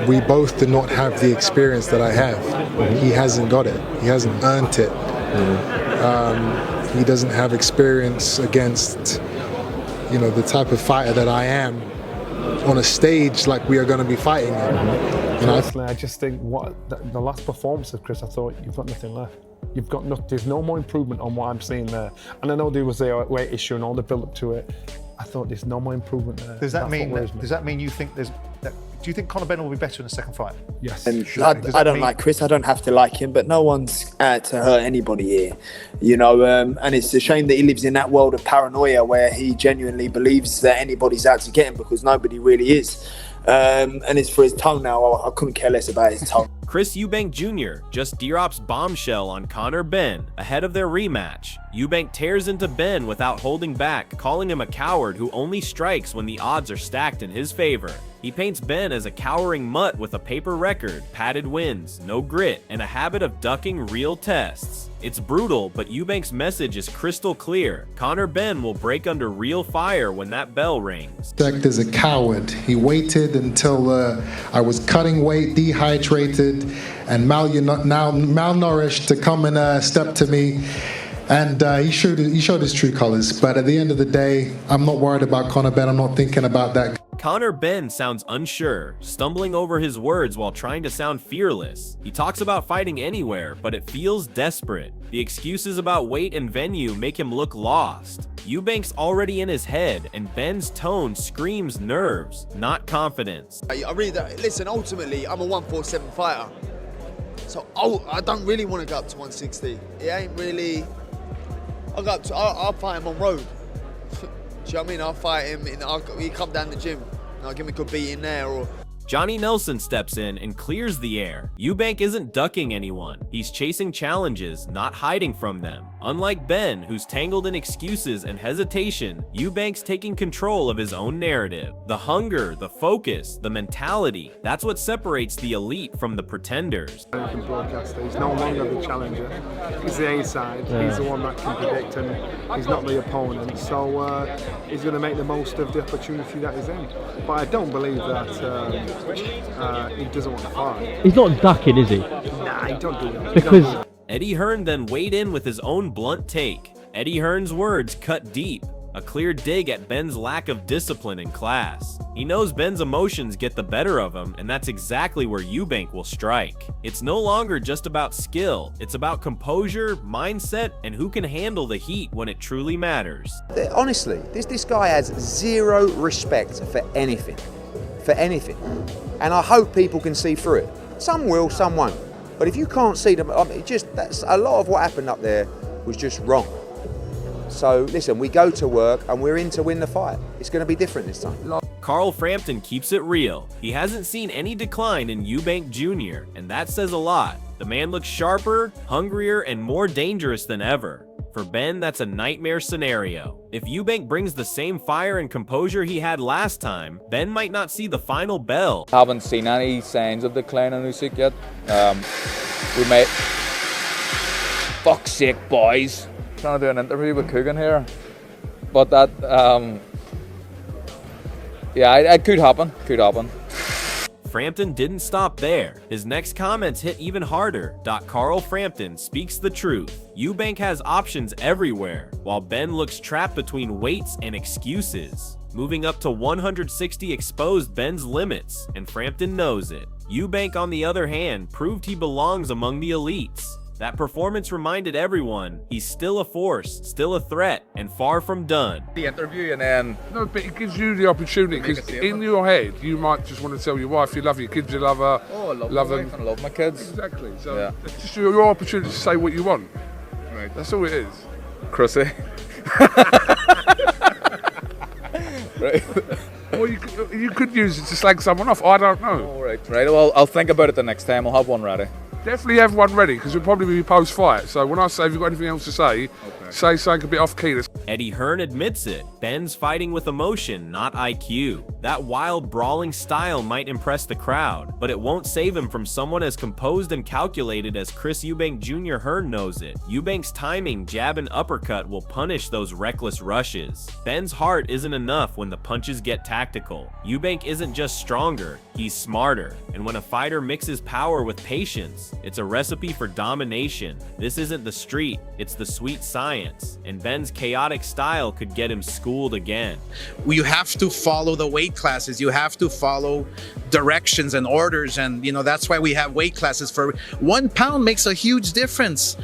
We both do not have the experience that I have. He hasn't got it. He hasn't earned it. He doesn't have experience against, the type of fighter that I am on a stage like we are going to be fighting in. Personally, I just think the last performance of Chris, I thought you've got nothing left. There's no more improvement on what I'm seeing there. And I know there was a weight issue and all the build up to it. I thought there's no more improvement there. Does that mean you think do you think Conor Benn will be better in the second fight? Yes. I don't like Chris. I don't have to like him, but no one's out to hurt anybody here, and it's a shame that he lives in that world of paranoia where he genuinely believes that anybody's out to get him, because nobody really is. And it's for his tongue now. I couldn't care less about his tongue. Chris Eubank Jr. just drops Bombshell on Conor Benn ahead of their rematch. Eubank tears into Benn without holding back, calling him a coward who only strikes when the odds are stacked in his favor. He paints Benn as a cowering mutt with a paper record, padded wins, no grit, and a habit of ducking real tests. It's brutal, but Eubank's message is crystal clear. Conor Benn will break under real fire when that bell rings. Act as a coward. He waited until I was cutting weight, dehydrated, and malnourished to come and step to me. And he showed his true colors. But at the end of the day, I'm not worried about Conor Benn. I'm not thinking about that. Conor Benn sounds unsure, stumbling over his words while trying to sound fearless. He talks about fighting anywhere, but it feels desperate. The excuses about weight and venue make him look lost. Eubank's already in his head, and Benn's tone screams nerves, not confidence. Listen, ultimately, I'm a 147 fighter. So I don't really want to go up to 160. It ain't really... I'll fight him on road. Do you know what I mean? I'll fight him, he come down the gym, and I'll give him a good beating there. Or Johnny Nelson steps in and clears the air. Eubank isn't ducking anyone. He's chasing challenges, not hiding from them. Unlike Benn, who's tangled in excuses and hesitation, Eubank's taking control of his own narrative. The hunger, the focus, the mentality, that's what separates the elite from the pretenders. He's no longer the challenger. He's the A-side. Yeah. He's the one that can predict, and he's not the opponent. So he's going to make the most of the opportunity that he's in. But I don't believe that he doesn't want to fight. He's not ducking, is he? Nah, he don't do that. Because Eddie Hearn then weighed in with his own blunt take. Eddie Hearn's words cut deep, a clear dig at Benn's lack of discipline in class. He knows Benn's emotions get the better of him, and that's exactly where Eubank will strike. It's no longer just about skill, it's about composure, mindset, and who can handle the heat when it truly matters. Honestly, this guy has zero respect for anything. And I hope people can see through it. Some will, some won't. But if you can't see them, that's a lot of what happened up there was just wrong. So listen, we go to work and we're in to win the fight. It's going to be different this time. Carl Frampton keeps it real. He hasn't seen any decline in Eubank Jr., and that says a lot. The man looks sharper, hungrier, and more dangerous than ever. For Benn, that's a nightmare scenario. If Eubank brings the same fire and composure he had last time, Benn might not see the final bell. Haven't seen any signs of decline in Usyk yet. We may... Fuck's sake, boys. I'm trying to do an interview with Coogan here. But that, yeah, it could happen. Frampton didn't stop there. His next comments hit even harder. Carl Frampton speaks the truth. Eubank has options everywhere, while Benn looks trapped between weights and excuses. Moving up to 160 exposed Benn's limits, and Frampton knows it. Eubank, on the other hand, proved he belongs among the elites. That performance reminded everyone he's still a force, still a threat, and far from done. The interview and then... No, but it gives you the opportunity, because in your head, you might just want to tell your wife you love your kids, you love her. Oh, I love my wife and I love my kids. Exactly, so yeah. It's just your opportunity to say what you want. Right. That's all it is. Chrissy. Right. Well, you could use it to slag someone off, I don't know. All right, well, I'll think about it the next time, I'll have one ready. Definitely have one ready, because it'll probably be post-fight. So when I say, if you've got anything else to say, say something a bit off-key. Eddie Hearn admits it. Benn's fighting with emotion, not IQ. That wild, brawling style might impress the crowd, but it won't save him from someone as composed and calculated as Chris Eubank Jr. Hearn knows it. Eubank's timing, jab and uppercut will punish those reckless rushes. Benn's heart isn't enough when the punches get tactical. Eubank isn't just stronger, he's smarter. And when a fighter mixes power with patience, it's a recipe for domination. This isn't the street, it's the sweet science. And Benn's chaotic style could get him schooled again. You have to follow the weight classes. You have to follow directions and orders. And, you know, that's why we have weight classes. For 1 pound makes a huge difference.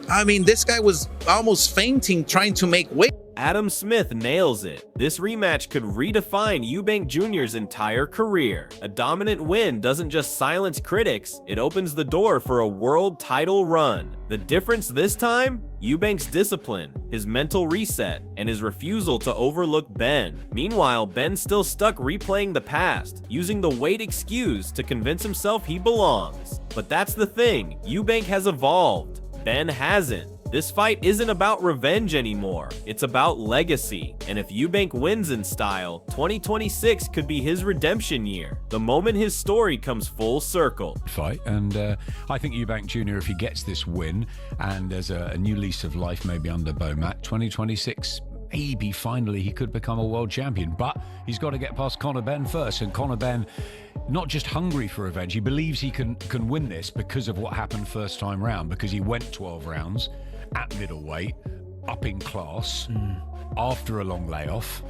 I mean, this guy was almost fainting trying to make weight. Adam Smith nails it. This rematch could redefine Eubank Jr.'s entire career. A dominant win doesn't just silence critics, it opens the door for a world title run. The difference this time? Eubank's discipline, his mental reset, and his refusal to overlook Benn. Meanwhile, Benn's still stuck replaying the past, using the weight excuse to convince himself he belongs. But that's the thing, Eubank has evolved. Benn hasn't. This fight isn't about revenge anymore, it's about legacy. And if Eubank wins in style, 2026 could be his redemption year, the moment his story comes full circle. Fight, and I think Eubank Jr., if he gets this win, and there's a new lease of life maybe under BOMAC, 2026, maybe finally he could become a world champion, but he's got to get past Conor Benn first, and Conor Benn, not just hungry for revenge, he believes he can win this because of what happened first time round, because he went 12 rounds at middleweight, up in class, after a long layoff.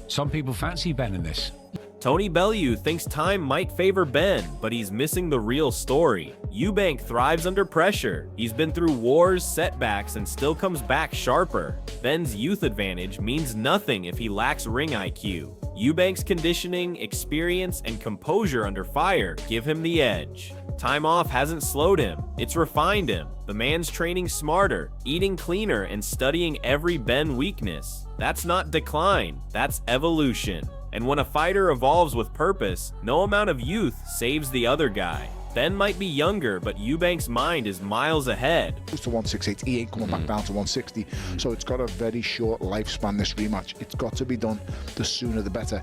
Some people fancy Benn in this. Tony Bellew thinks time might favor Benn, but he's missing the real story. Eubank thrives under pressure. He's been through wars, setbacks, and still comes back sharper. Benn's youth advantage means nothing if he lacks ring IQ. Eubank's conditioning, experience, and composure under fire give him the edge. Time off hasn't slowed him, it's refined him. The man's training smarter, eating cleaner, and studying every Benn weakness. That's not decline, that's evolution. And when a fighter evolves with purpose, no amount of youth saves the other guy. Benn might be younger, but Eubank's mind is miles ahead. To 168, he ain't coming back down to 160, so it's got a very short lifespan, this rematch. It's got to be done, the sooner the better.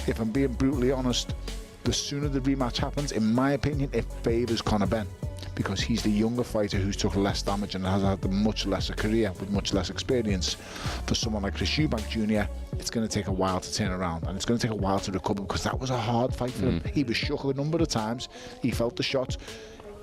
If I'm being brutally honest, the sooner the rematch happens, in my opinion, it favours Conor Benn, because he's the younger fighter who's took less damage and has had a much lesser career with much less experience. For someone like Chris Eubank Jr., it's going to take a while to turn around, and it's going to take a while to recover, because that was a hard fight for him. He was shook a number of times, he felt the shot.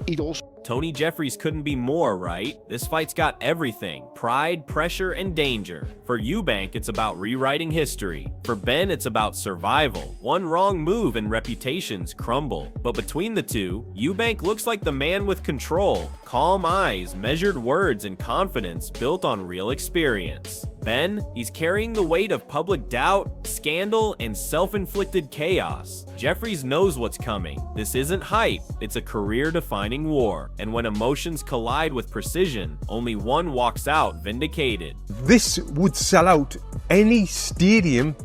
He'd also... Tony Jeffries couldn't be more right. This fight's got everything: pride, pressure, and danger. For Eubank, it's about rewriting history. For Benn, it's about survival. One wrong move and reputations crumble. But between the two, Eubank looks like the man with control, calm eyes, measured words, and confidence built on real experience. Benn, he's carrying the weight of public doubt, scandal, and self-inflicted chaos. Jeffries knows what's coming. This isn't hype, it's a career-defining war. And when emotions collide with precision, only one walks out vindicated. This would sell out any stadium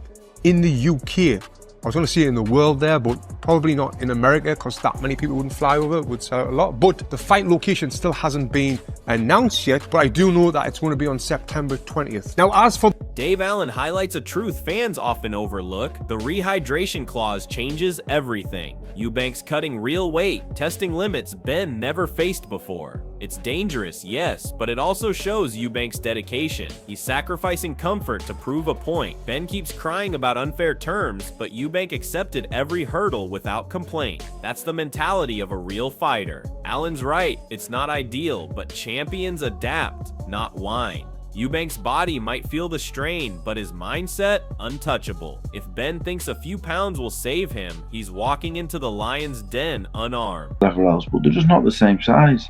in the UK. I was going to say in the world there, but probably not in America, because that many people wouldn't fly over. It would sell out a lot. But the fight location still hasn't been announced yet, but I do know that it's going to be on September 20th. Now, as for... Dave Allen highlights a truth fans often overlook. The rehydration clause changes everything. Eubank's cutting real weight, testing limits Benn never faced before. It's dangerous, yes, but it also shows Eubank's dedication. He's sacrificing comfort to prove a point. Benn keeps crying about unfair terms, but Eubank accepted every hurdle without complaint. That's the mentality of a real fighter. Allen's right, it's not ideal, but champions adapt, not whine. Eubank's body might feel the strain, but his mindset, untouchable. If Benn thinks a few pounds will save him, he's walking into the lion's den unarmed. Level else, but they're just not the same size.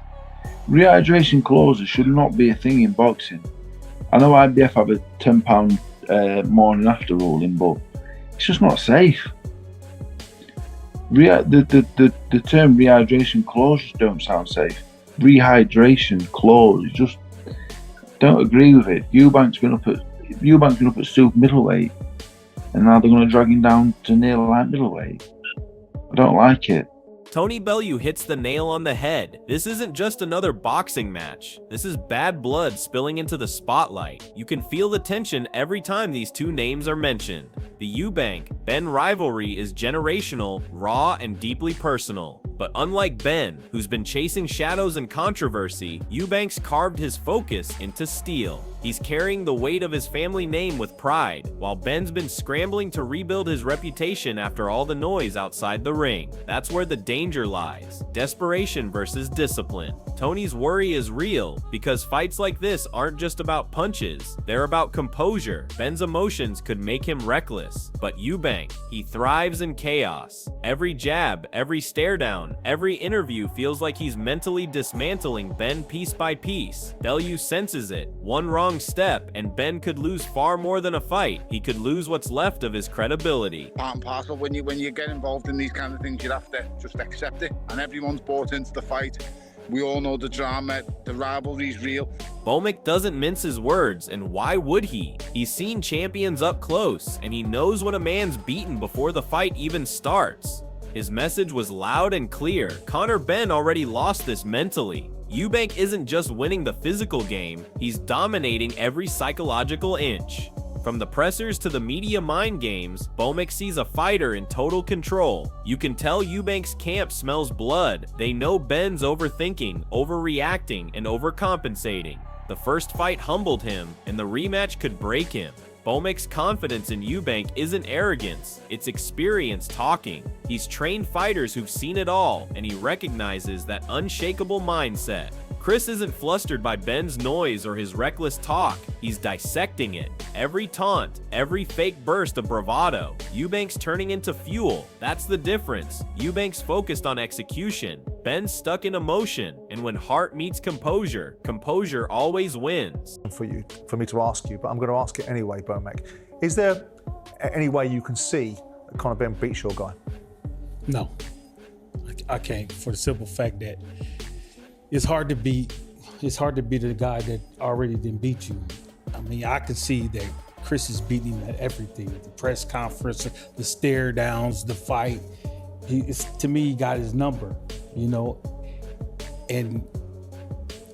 Rehydration clauses should not be a thing in boxing. I know IBF have a £10 morning after ruling, but it's just not safe. The term rehydration clauses don't sound safe. Rehydration clause, just don't agree with it. Eubank's been up at super middleweight, and now they're going to drag him down to near light middleweight. I don't like it. Tony Bellew hits the nail on the head. This isn't just another boxing match. This is bad blood spilling into the spotlight. You can feel the tension every time these two names are mentioned. The Eubank-Benn rivalry is generational, raw, and deeply personal. But unlike Ben, who's been chasing shadows and controversy, Eubanks carved his focus into steel. He's carrying the weight of his family name with pride, while Ben's been scrambling to rebuild his reputation after all the noise outside the ring. That's where the danger lies. Desperation versus discipline. Tony's worry is real, because fights like this aren't just about punches, they're about composure. Ben's emotions could make him reckless, but Eubank, he thrives in chaos. Every jab, every stare down, every interview feels like he's mentally dismantling Ben piece by piece. Bellew senses it. One wrong step, and Ben could lose far more than a fight. He could lose what's left of his credibility. Part and parcel, when you get involved in these kind of things, you have to just accept it, and everyone's bought into the fight. We all know the drama, the rivalry's real. Bombshell doesn't mince his words, and why would he? He's seen champions up close, and he knows when a man's beaten before the fight even starts. His message was loud and clear. Conor Benn already lost this mentally. Eubank isn't just winning the physical game, he's dominating every psychological inch. From the pressers to the media mind games, Bombshell sees a fighter in total control. You can tell Eubank's camp smells blood. They know Ben's overthinking, overreacting, and overcompensating. The first fight humbled him, and the rematch could break him. Bombshell's confidence in Eubank isn't arrogance, it's experience talking. He's trained fighters who've seen it all, and he recognizes that unshakable mindset. Chris isn't flustered by Ben's noise or his reckless talk, he's dissecting it. Every taunt, every fake burst of bravado, Eubank's turning into fuel. That's the difference. Eubank's focused on execution, Ben's stuck in emotion, and when heart meets composure, composure always wins. For me to ask you, but I'm going to ask it anyway, Bombshell. Is there any way you can see that Conor Benn beats your guy? No, I can't, for the simple fact that it's hard to beat the guy that already didn't beat you. I mean, I can see that Chris is beating him at everything. The press conference, the stare downs, the fight. To me, he got his number, you know. And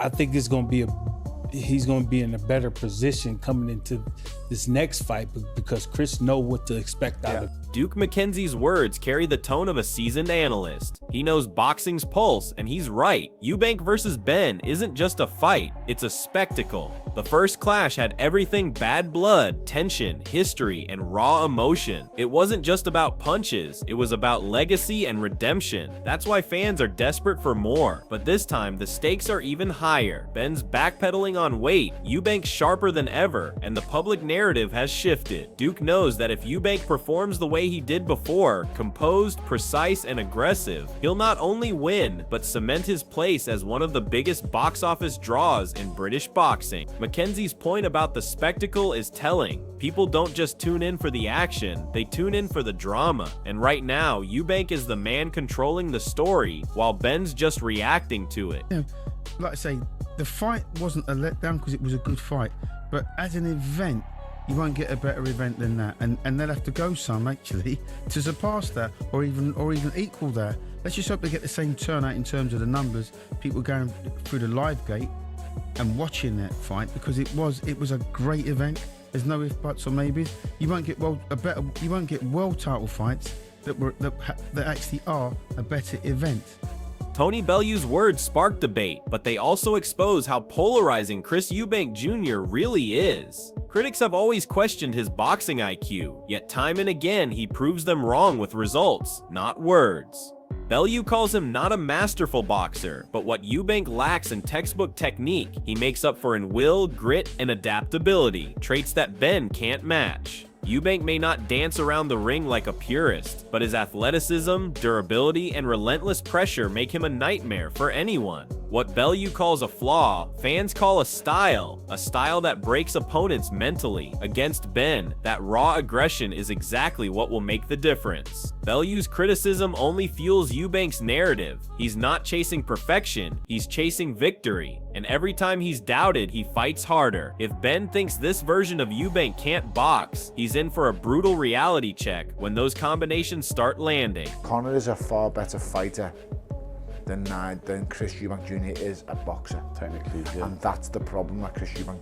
I think he's going to be in a better position coming into this next fight because Chris knows what to expect out of him. Duke McKenzie's words carry the tone of a seasoned analyst. He knows boxing's pulse, and he's right. Eubank versus Benn isn't just a fight, it's a spectacle. The first clash had everything: bad blood, tension, history, and raw emotion. It wasn't just about punches, it was about legacy and redemption. That's why fans are desperate for more. But this time, the stakes are even higher. Ben's backpedaling on weight, Eubank's sharper than ever, and the public narrative has shifted. Duke knows that if Eubank performs the way he did before, composed, precise, and aggressive, he'll not only win, but cement his place as one of the biggest box office draws in British boxing. McKenzie's point about the spectacle is telling. People don't just tune in for the action, they tune in for the drama. And right now, Eubank is the man controlling the story, while Ben's just reacting to it. Yeah, like I say, the fight wasn't a letdown because it was a good fight, but as an event, you won't get a better event than that, and they'll have to go some actually to surpass that, or even equal that. Let's just hope they get the same turnout in terms of the numbers, people going through the live gate and watching that fight, because it was a great event. There's no ifs, buts, or maybes. You won't get world title fights that actually are a better event. Tony Bellew's words spark debate, but they also expose how polarizing Chris Eubank Jr. really is. Critics have always questioned his boxing IQ, yet time and again he proves them wrong with results, not words. Bellew calls him not a masterful boxer, but what Eubank lacks in textbook technique, he makes up for in will, grit, and adaptability, traits that Benn can't match. Eubank may not dance around the ring like a purist, but his athleticism, durability, and relentless pressure make him a nightmare for anyone. What Bellew calls a flaw, fans call a style that breaks opponents mentally. Against Benn, that raw aggression is exactly what will make the difference. Bellew's criticism only fuels Eubank's narrative. He's not chasing perfection, he's chasing victory. And every time he's doubted, he fights harder. If Benn thinks this version of Eubank can't box, he's in for a brutal reality check when those combinations start landing. Conor is a far better fighter than Chris Eubank Jr. is a boxer. Technically, yeah. And that's the problem that Chris Eubank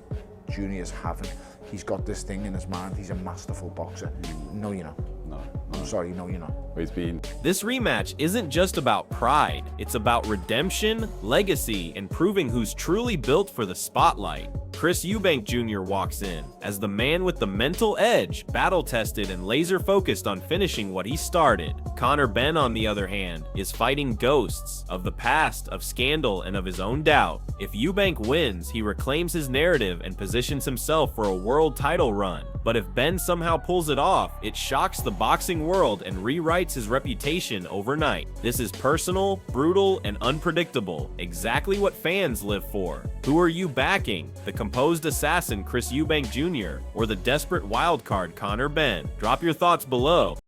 Jr. is having. He's got this thing in his mind, he's a masterful boxer. No, you're not. No. I'm sorry, no, you're not. He's been. This rematch isn't just about pride, it's about redemption, legacy, and proving who's truly built for the spotlight. Chris Eubank Jr. walks in as the man with the mental edge, battle-tested and laser-focused on finishing what he started. Conor Benn, on the other hand, is fighting ghosts of the past, of scandal, and of his own doubt. If Eubank wins, he reclaims his narrative and positions himself for a world title run. But if Benn somehow pulls it off, it shocks the boxing world and rewrites his reputation overnight. This is personal, brutal, and unpredictable, exactly what fans live for. Who are you backing? The composed assassin Chris Eubank Jr. or the desperate wildcard Conor Benn? Drop your thoughts below.